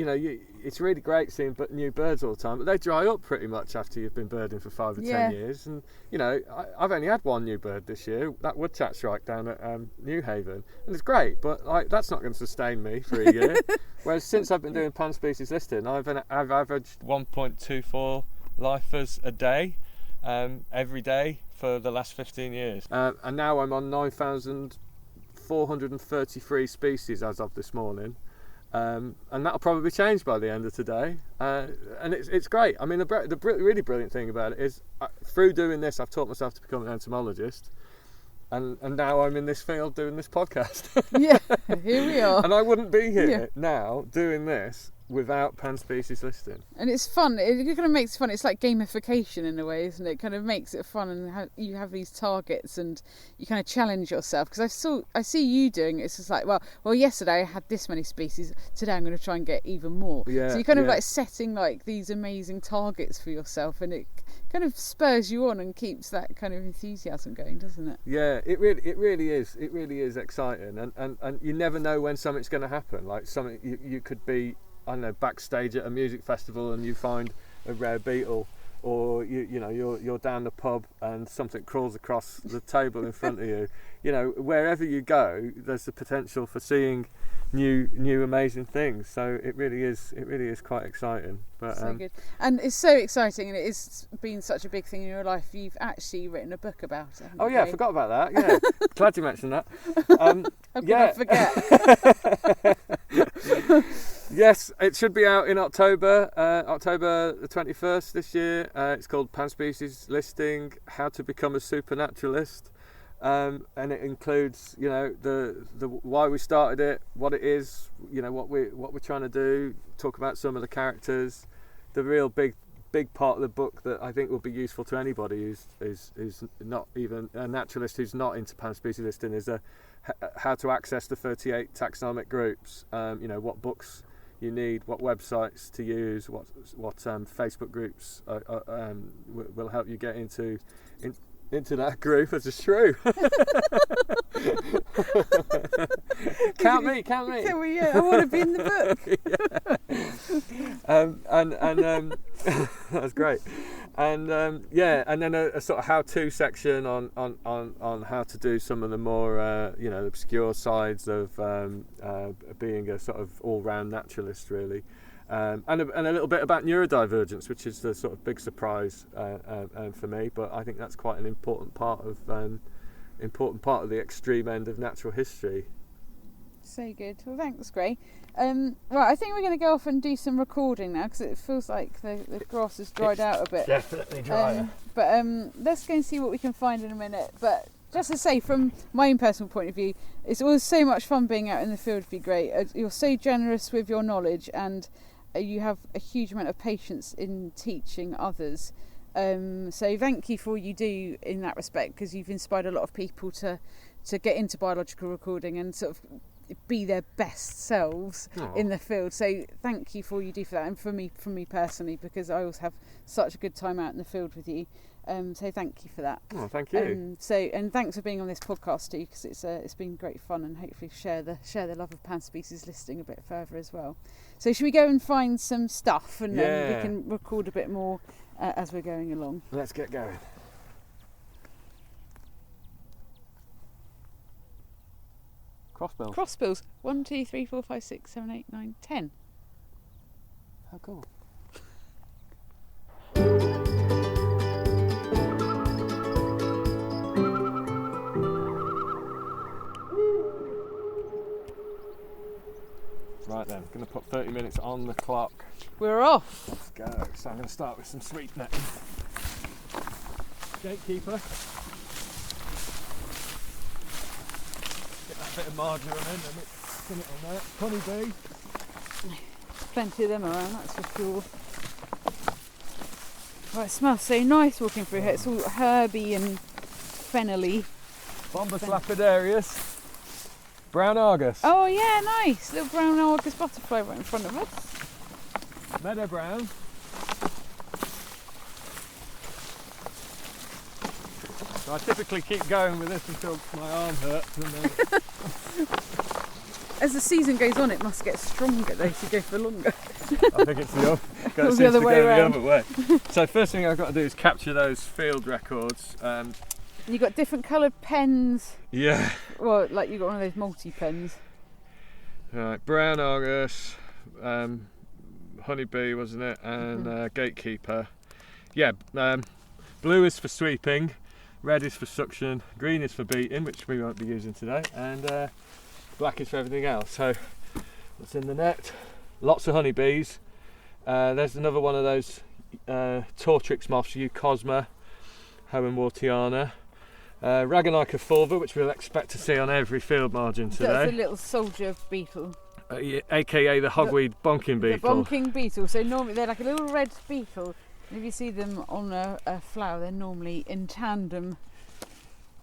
it's really great seeing new birds all the time, but they dry up pretty much after you've been birding for 5 or 10 years. And I've only had one new bird this year, that woodchat shrike down at New Haven, and it's great, but that's not going to sustain me for a year. Whereas since I've been doing pan species listing, I've averaged 1.24 lifers a day, every day for the last 15 years, and now I'm on 9,433 species as of this morning. And that'll probably change by the end of today, and it's great. I mean, the really brilliant thing about it is, through doing this, I've taught myself to become an entomologist, and now I'm in this field doing this podcast. Yeah, here we are. And I wouldn't be here now doing this without pan species listing. And it's fun. It kind of makes it fun. It's like gamification in a way, isn't it? It kind of makes it fun, and you have these targets and you kind of challenge yourself. Because I see you doing it. It's just like, well, yesterday I had this many species. Today I'm going to try and get even more. Yeah, so you're kind of like setting like these amazing targets for yourself, and it kind of spurs you on and keeps that kind of enthusiasm going, doesn't it? Yeah, it really is. It really is exciting, and you never know when something's going to happen. Like something you could be, I don't know, backstage at a music festival and you find a rare beetle, or you're down the pub and something crawls across the table in front of you. Wherever you go, there's the potential for seeing new amazing things. So it really is quite exciting. But so good, and it's so exciting, and it has been such a big thing in your life. You've actually written a book about it. Oh yeah, I forgot about that. Yeah, glad you mentioned that. How could I forget? Yes, it should be out in October the 21st this year. It's called Pan Species Listing: How to Become a Supernaturalist, and it includes, the why we started it, what it is, what we're trying to do. Talk about some of the characters. The real big part of the book that I think will be useful to anybody who's not even a naturalist who's not into pan species listing is how to access the 38 taxonomic groups. What books you need, what websites to use, what Facebook groups will help you get into that group as a shrew. Count me. I want to be in the book. That was great. And and then a sort of how-to section on how to do some of the more obscure sides of being a sort of all-round naturalist, really. And a little bit about neurodivergence, which is the sort of big surprise for me. But I think that's quite an important part of the extreme end of natural history. So good. Well, thanks, Gray. Right, I think we're going to go off and do some recording now because it feels like the grass has dried out a bit. Definitely drier. But let's go and see what we can find in a minute. But just to say, from my own personal point of view, it's always so much fun being out in the field with you, Gray. You're so generous with your knowledge, and you have a huge amount of patience in teaching others. So thank you for what you do in that respect, because you've inspired a lot of people to get into biological recording and sort of be their best selves in the field. So thank you for what you do for that, and for me personally, because I always have such a good time out in the field with you. So thank you for that. Oh, thank you. And thanks for being on this podcast too, because it's been great fun, and hopefully share the love of pan species listing a bit further as well. So should we go and find some stuff, and then we can record a bit more as we're going along? Let's get going. Crossbills. Crossbills. 1, 2, 3, 4, 5, 6, 7, 8, 9, 10. How cool. Right then, going to put 30 minutes on the clock. We're off. Let's go. So I'm going to start with some sweet netting. Gatekeeper. Get that bit of margarine in and put it on there. Honeybee. Plenty of them around, that's for sure. Oh, it smells so nice walking through here. It's all herby and fennelly. Bombus lapidarius. Brown Argus. Oh yeah, nice. Little brown Argus butterfly right in front of us. Meadow brown. So I typically keep going with this until my arm hurts, and then as the season goes on, it must get stronger though to go for longer. I think it's the other way around. So first thing I've got to do is capture those field records. You've got different coloured pens. Yeah. Well, like you've got one of those multi-pens. Right, brown Argus, honeybee, wasn't it? And gatekeeper. Yeah, blue is for sweeping, red is for suction, green is for beating, which we won't be using today, and black is for everything else. So what's in the net? Lots of honeybees. There's another one of those Tortrix moths, Eucosma hohenwartiana. Raganica fulva, which we'll expect to see on every field margin today. That's a little soldier beetle. AKA the hogweed bonking beetle. The bonking beetle. So normally they're like a little red beetle. And if you see them on a flower, they're normally in tandem,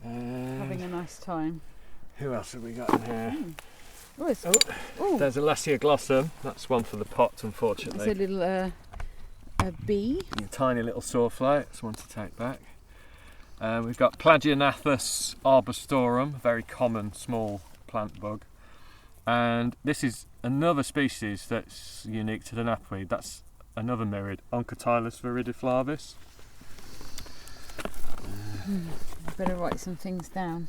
having a nice time. Who else have we got in here? There's a Lassia glossum. That's one for the pot, unfortunately. It's a little a bee. A tiny little sawfly. It's one to take back. We've got Plagionathus arbostorum, very common small plant bug. And this is another species that's unique to the knapweed. That's another myrid, Oncotylus viridiflavus. I better write some things down.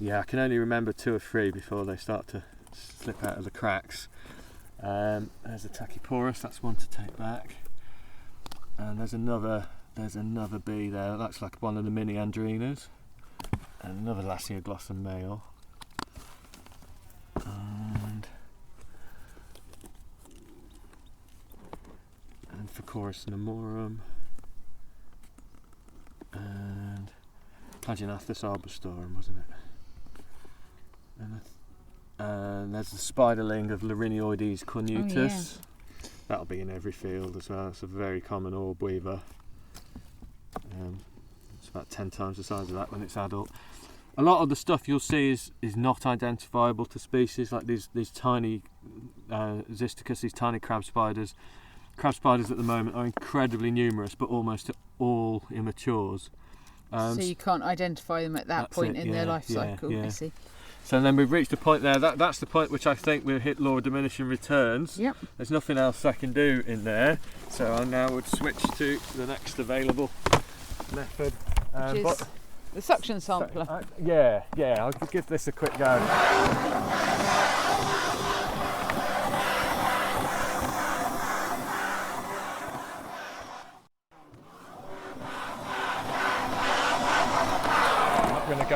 Yeah, I can only remember 2 or 3 before they start to slip out of the cracks. There's a Tachyporus, that's one to take back. And there's another bee there. That looks like one of the mini andrinas. And another Lassia glossum male. And Phocorus nemorum. And Plagionathus arbostorum, wasn't it? And there's the spiderling of Larynioides cornutus. Oh, yeah. That'll be in every field as well. It's a very common orb weaver. It's about 10 times the size of that when it's adult. A lot of the stuff you'll see is not identifiable to species, like these tiny Xysticus, these tiny crab spiders. Crab spiders at the moment are incredibly numerous, but almost all immatures. So you can't identify them at that point in their life cycle. Yeah. I see. So then we've reached a point there. That's the point which I think we'll hit law of diminishing returns. Yep. There's nothing else I can do in there, so I now would switch to the next available method. Which is the suction sampler. I'll give this a quick go.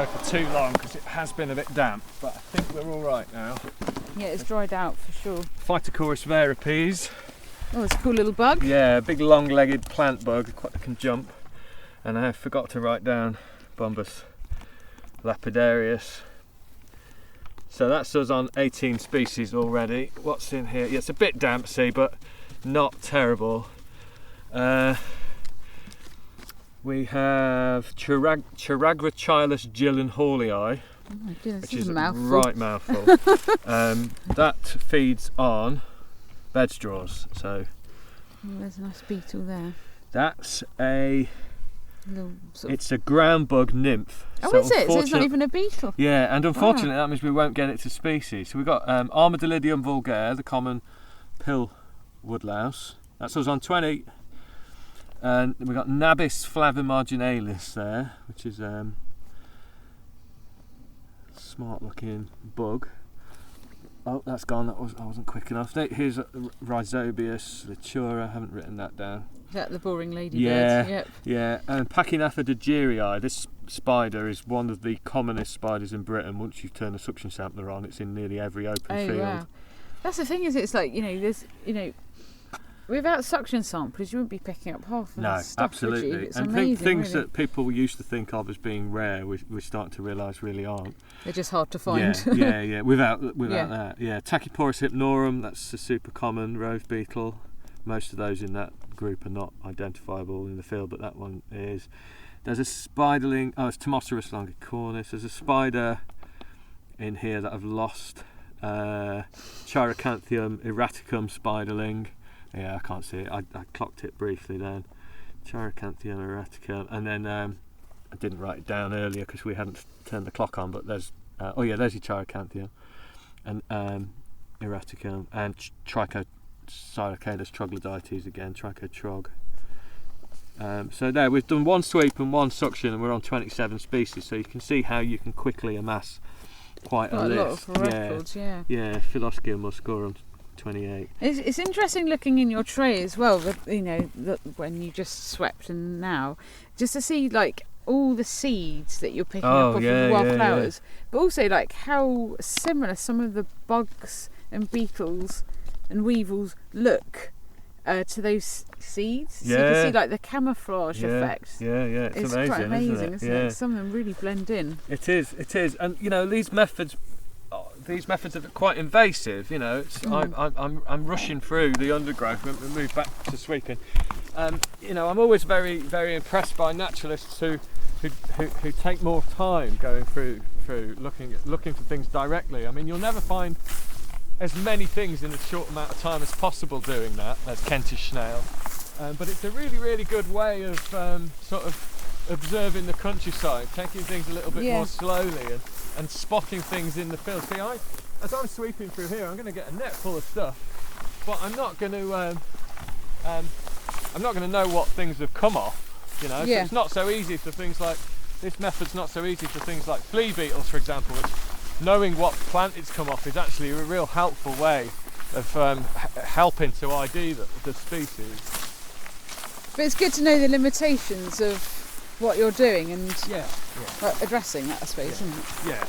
go for too long because it has been a bit damp, but I think we're all right now. Yeah, it's dried out for sure. Phytochorus varipes. Oh, it's a cool little bug. Yeah, a big long-legged plant bug that can jump. And I forgot to write down Bombus lapidarius. So that's us on 18 species already. What's in here? Yeah, it's a bit damp, see, but not terrible. We have Charagrachilus gyllenhaalii, Oh my goodness, which is a mouthful. right mouthful. That feeds on bed straws. So there's a nice beetle there. that's a Little sort of... It's a ground bug nymph. Oh, is it? So it's not even a beetle? Yeah, and unfortunately that means we won't get it to species. So we've got Armadillidium vulgare, the common pill woodlouse. That's us on 20. And we've got Nabis flavimarginalis there, which is smart looking bug. Oh, that's gone. I wasn't quick enough. Here's Rhizobius litura. I haven't written that down. Is that the boring ladybird? Yeah, Yep. yeah. And Pachygnathodogiri. This spider is one of the commonest spiders in Britain. Once you turn a suction sampler on, it's in nearly every open field. Wow. That's the thing, is it's like, there's, without suction samples, you wouldn't be picking up half of that stuff, absolutely. would you? It's and amazing, things really. that people used to think of as being rare, we're starting to realise really aren't. They're just hard to find. Yeah. Without Yeah. that, yeah. Tachyporus hypnorum. That's a super common rose beetle. Most of those in that group are not identifiable in the field, but that one is. There's a spiderling. Oh, it's Tomocerus longicornis. There's a spider in here that I've lost. Chiracanthium erraticum spiderling. Yeah, I can't see it. I clocked it briefly then. Chiracanthium erraticum, and then I didn't write it down earlier because we hadn't turned the clock on. But there's there's your Chiracanthium, and erraticum, and Trichocylicadus troglodytes again, trichotrog. So there, we've done one sweep and one suction, and we're on 27 species. So you can see how you can quickly amass quite a list. Lot of records, yeah. Yeah, Philoscia muscorum, 28. It's interesting looking in your tray as well, when you just swept and now, just to see like all the seeds that you're picking up off of wildflowers, but also like how similar some of the bugs and beetles and weevils look to those seeds. So you can see like the camouflage effect. Yeah, it's amazing, quite amazing, isn't it? Some of them really blend in. It is, and these methods are quite invasive. I'm rushing through the undergrowth and move back to sweeping. I'm always very, very impressed by naturalists who take more time going through looking for things directly. I mean, you'll never find as many things in a short amount of time as possible doing that as Kentish snail, but it's a really, really good way of sort of observing the countryside, taking things a little bit more slowly and spotting things in the field. See, as I'm sweeping through here, I'm going to get a net full of stuff, but I'm not going to know what things have come off. So it's not so easy for things like this method's not so easy for things like flea beetles, for example, which knowing what plant it's come off is actually a real helpful way of helping to ID the species. But it's good to know the limitations of what you're doing and addressing that, I suppose, isn't it? Yeah.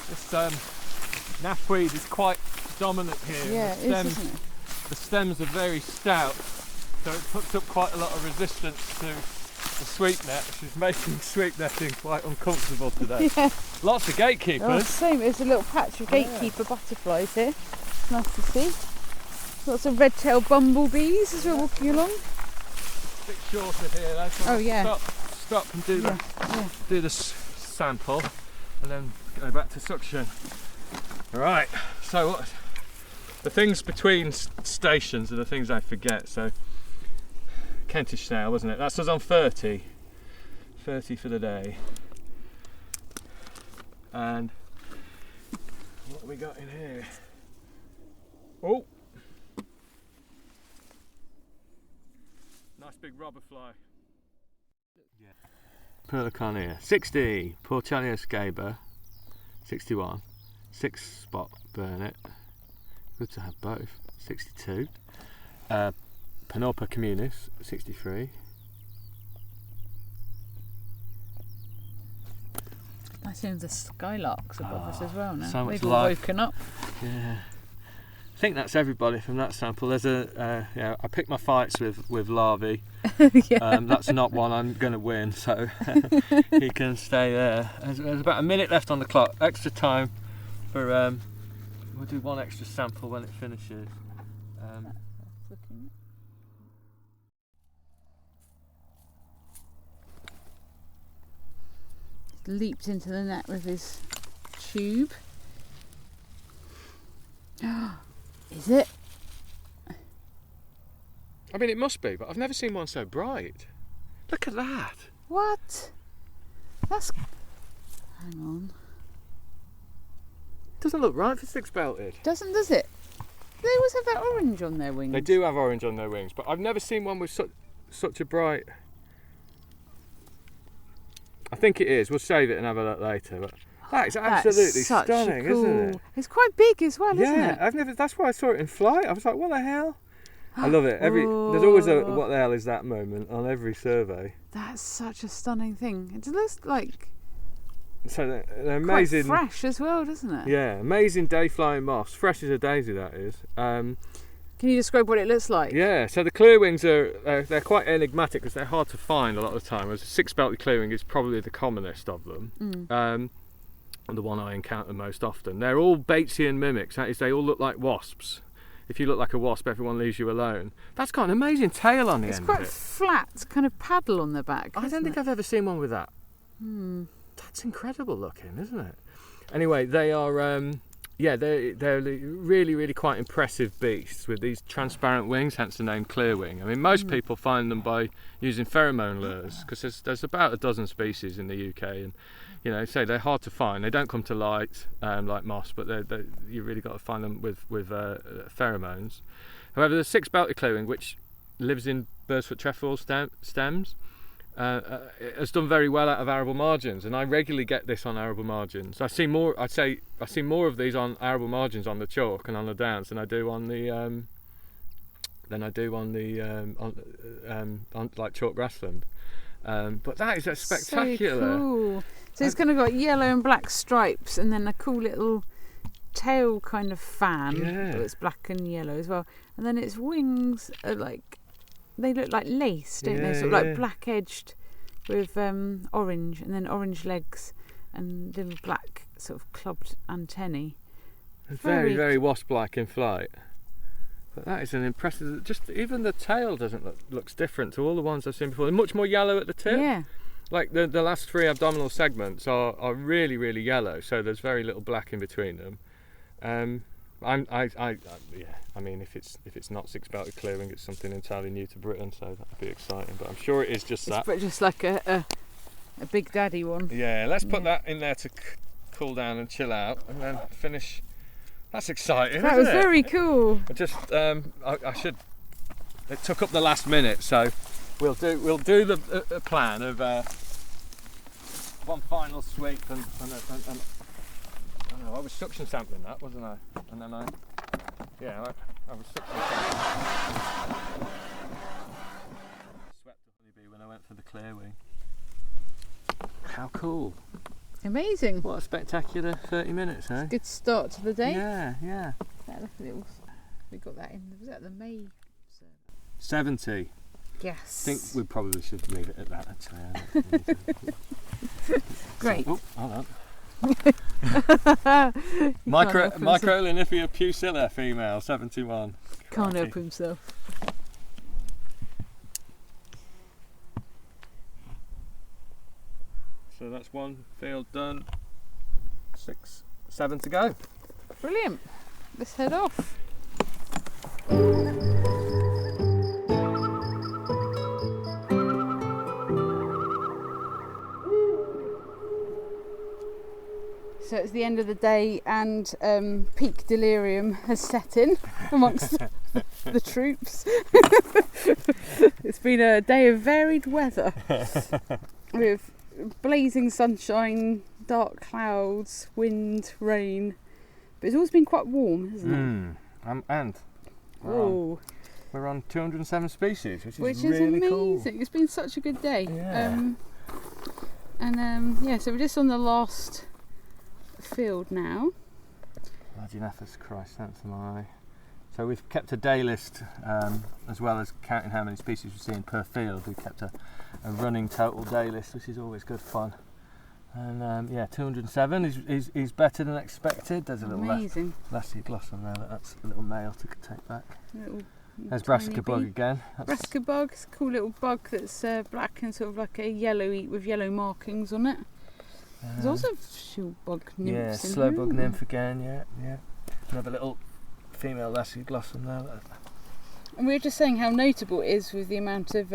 This knapweed is quite dominant here. Yeah, it is, isn't it? The stems are very stout, so it puts up quite a lot of resistance to the sweep net, which is making sweep netting quite uncomfortable today. Yeah. Lots of gatekeepers. Oh, same. There's a little patch of gatekeeper butterflies here. Nice to see. Lots of red-tailed bumblebees as we're walking along. A bit shorter here. Stop and do the sample, and then go back to suction. Right. So what? The things between stations are the things I forget. So Kentish snail, wasn't it? That's us on 30 for the day. And what have we got in here? Oh, nice big robber fly. Yeah. Perlicornia, 60. Porchania scaber, 61. 6 spot burnet. Good to have both. 62. Panorpa communis, 63. I see the skylarks above us as well now. So much They've all life. woken up. Yeah. I think that's everybody from that sample. There's I pick my fights with larvae. Yeah. That's not one I'm going to win, so he can stay there. There's about a minute left on the clock. Extra time for we'll do one extra sample when it finishes. Leaped into the net with his tube. Is it? I mean, it must be, but I've never seen one so bright. Look at that. What? That's... Hang on. Doesn't look right for six-belted. Does it? They always have that orange on their wings. They do have orange on their wings, but I've never seen one with such a bright... I think it is. We'll save it and have a look later. But that is absolutely stunning, isn't it? It's quite big as well, isn't it? Yeah, that's why I saw it in flight. I was like, what the hell? I love it. There's always a what the hell is that moment on every survey. That's such a stunning thing. It looks like so they're amazing. Quite fresh as well, doesn't it? Yeah, amazing day flying moths. Fresh as a daisy, that is. Can you describe what it looks like? Yeah, so the clearwings they're quite enigmatic because they're hard to find a lot of the time. Whereas a six-belted clearwing is probably the commonest of them, and the one I encounter most often. They're all Batesian mimics. That is, they all look like wasps. If you look like a wasp, everyone leaves you alone. That's got an amazing tail on the end of it. It's quite flat, kind of paddle on the back. I don't think I've ever seen one with that. That's incredible looking, isn't it? Anyway, they are. They're really, really quite impressive beasts with these transparent wings, hence the name clearwing. I mean, most people find them by using pheromone lures because there's about a dozen species in the UK, and say they're hard to find. They don't come to light like moths, but you really got to find them with pheromones. However, the six-belted clearwing, which lives in birdsfoot trefoil stems, has done very well out of arable margins, and I regularly get this on arable margins. I see more of these on arable margins on the chalk and on the downs than I do on the on like chalk grassland. But that is spectacular. So cool. So it's kind of got yellow and black stripes, and then a cool little tail kind of fan that's black and yellow as well. And then its wings are they look like lace, don't they? Sort of like black edged with orange, and then orange legs and little black sort of clubbed antennae. Very, very wasp-like in flight. But that is an impressive. Just even the tail looks different to all the ones I've seen before. They're much more yellow at the tip. Yeah. Like the last three abdominal segments are really, really yellow. So there's very little black in between them. I mean, if it's not six-belted clearwing, it's something entirely new to Britain, so that'd be exciting. But I'm sure it is just that. But just like a big daddy one. Yeah, let's put that in there to cool down and chill out, and then finish. That's exciting. That was very cool. I just I should. It took up the last minute, so we'll do the plan of one final sweep and I was suction sampling that, wasn't I? And then I was suction sampling. Swept a honeybee when I went for the clearwing. How cool! Amazing! What a spectacular 30 minutes, eh? Good start to the day. Yeah. Look at it. We got that in. Was that the May survey? 70. Yes. I think we probably should leave it at that, actually. Great. So, hold on. Microlinifia pusilla female, 71. Can't help himself. So that's one field done. 6, 7 to go. Brilliant. Let's head off. So it's the end of the day, and peak delirium has set in amongst the troops. It's been a day of varied weather with blazing sunshine, dark clouds, wind, rain. But it's always been quite warm, hasn't it? And we're on 207 species, which is really amazing. Cool. It's been such a good day. Yeah. And yeah, so we're just on the last field now. Marginal Christ, that's my. So we've kept a day list, as well as counting how many species we're seeing per field. We've kept a running total day list, which is always good fun. And yeah, 207 is better than expected. There's a little lassie gloss on there. That's a little male to take back. There's brassica bug again. Brassica bug, it's a cool little bug that's black and sort of like a yellowy with yellow markings on it. There's also shield bug nymphs. Yeah, slow bug nymph again. Yeah. Another little female lassie gloss on there. And we were just saying how notable it is with the amount of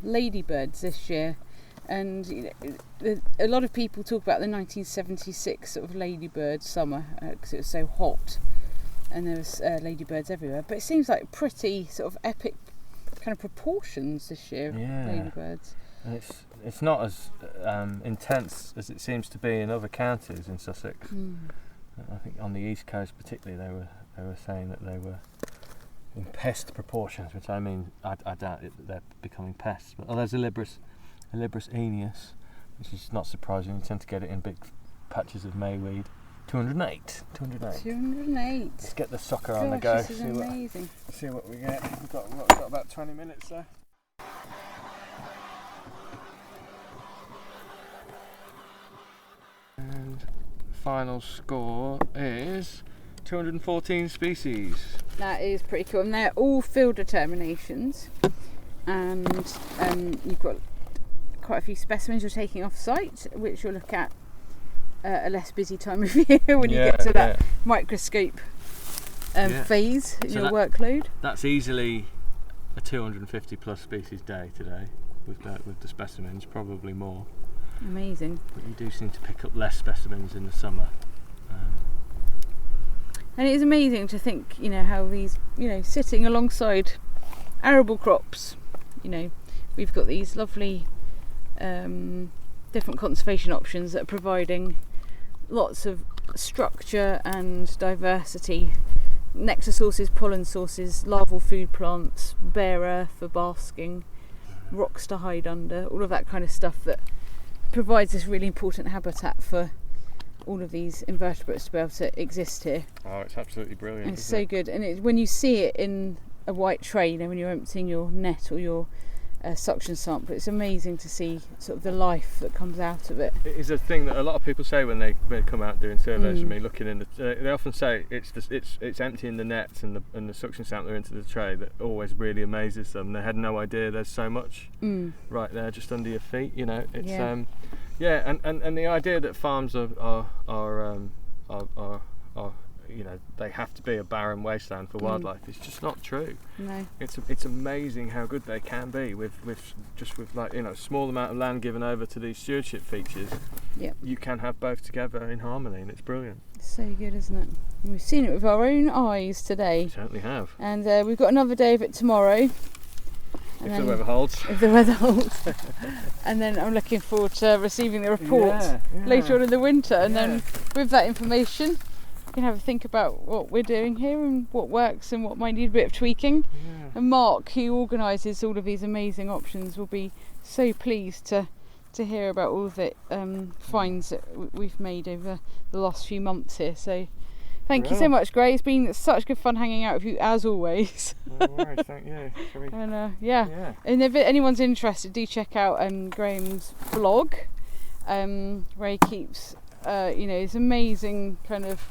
ladybirds this year. And you know, a lot of people talk about the 1976 sort of ladybird summer because it was so hot and there was ladybirds everywhere. But it seems like pretty sort of epic kind of proportions this year of ladybirds. And it's not as intense as it seems to be in other counties in Sussex. I think on the east coast particularly they were saying that they were in pest proportions, which I mean I doubt that they're becoming pests. But there's Alibris aeneas, which is not surprising. You tend to get it in big patches of mayweed. 208. Let's get the sucker on the go. This is amazing. See what we get. We've got about 20 minutes there. And final score is 214 species. That is pretty cool, and they're all field determinations. And you've got quite a few specimens you're taking off site, which you'll look at a less busy time of year when you get to that microscope phase in your workload. That's easily a 250 plus species day today with the specimens, probably more. Amazing. But you do seem to pick up less specimens in the summer. And it's amazing to think, you know, how these, you know, sitting alongside arable crops, you know, we've got these lovely different conservation options that are providing lots of structure and diversity. Nectar sources, pollen sources, larval food plants, bare earth for basking, rocks to hide under, all of that kind of stuff that provides this really important habitat for all of these invertebrates to be able to exist here. Oh, it's absolutely brilliant. And it's so good, and when you see it in a white tray, you know, when you're emptying your net or your suction sample, it's amazing to see sort of the life that comes out of it. It is a thing that a lot of people say when they come out doing surveys with me, looking in the. They often say it's emptying the nets and the suction sampler into the tray that always really amazes them. They had no idea there's so much right there just under your feet. You know, it's and the idea that farms are you know, they have to be a barren wasteland for wildlife. It's just not true. No. It's amazing how good they can be with like, you know, a small amount of land given over to these stewardship features. Yep. You can have both together in harmony, and it's brilliant. It's so good, isn't it? And we've seen it with our own eyes today. We certainly have. And we've got another day of it tomorrow. If the weather holds. If the weather holds. And then I'm looking forward to receiving the report later on in the winter. And then with that information, can have a think about what we're doing here and what works and what might need a bit of tweaking. And Mark, who organises all of these amazing options, will be so pleased to hear about all of the finds that we've made over the last few months here. So thank you so much, Graeme. It's been such good fun hanging out with you as always. No worries, thank you. And and if anyone's interested, do check out Graeme's blog, where he keeps you know, his amazing kind of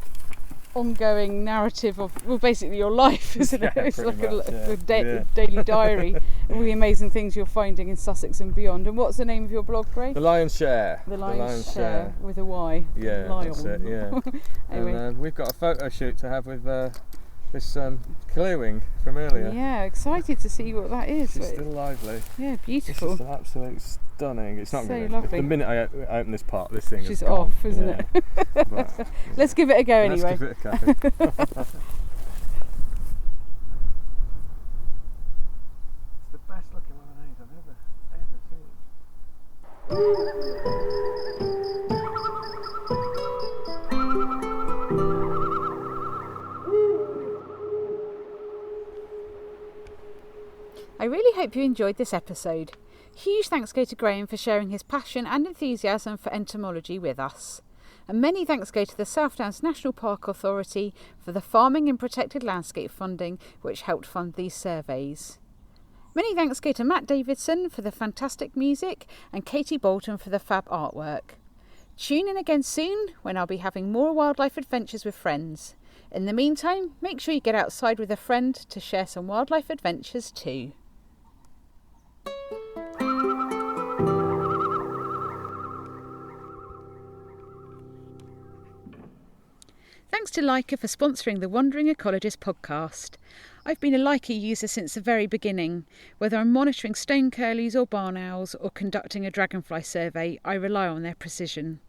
ongoing narrative of, well, basically your life, isn't it? It's like a daily diary of all the amazing things you're finding in Sussex and beyond. And what's the name of your blog, Graeme? The Lion's Share. The Lion's Share with a Y. Yeah, Lion. that's it, yeah. Anyway. And we've got a photo shoot to have with this clearwing from earlier. Yeah, excited to see what that is. She's still lively. Yeah, beautiful. It's absolutely stunning. It's not so going lovely. The minute I open this part, this thing She's is gone. off, isn't it? But, let's give it a go anyway. Let's give it a go. It's the best looking one of these I've ever seen. I really hope you enjoyed this episode. Huge thanks go to Graeme for sharing his passion and enthusiasm for entomology with us. And many thanks go to the South Downs National Park Authority for the Farming in Protected Landscape funding which helped fund these surveys. Many thanks go to Matt Davidson for the fantastic music and Katie Bolton for the fab artwork. Tune in again soon when I'll be having more wildlife adventures with friends. In the meantime, make sure you get outside with a friend to share some wildlife adventures too. Thanks to Leica for sponsoring the Wandering Ecologist podcast. I've been a Leica user since the very beginning. Whether I'm monitoring stone curlews or barn owls or conducting a dragonfly survey, I rely on their precision.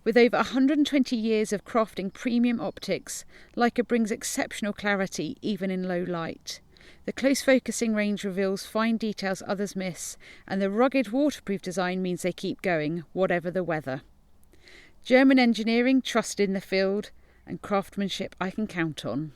With over 120 years of crafting premium optics, Leica brings exceptional clarity even in low light. The close focusing range reveals fine details others miss, and the rugged waterproof design means they keep going, whatever the weather. German engineering trusted in the field, and craftsmanship I can count on.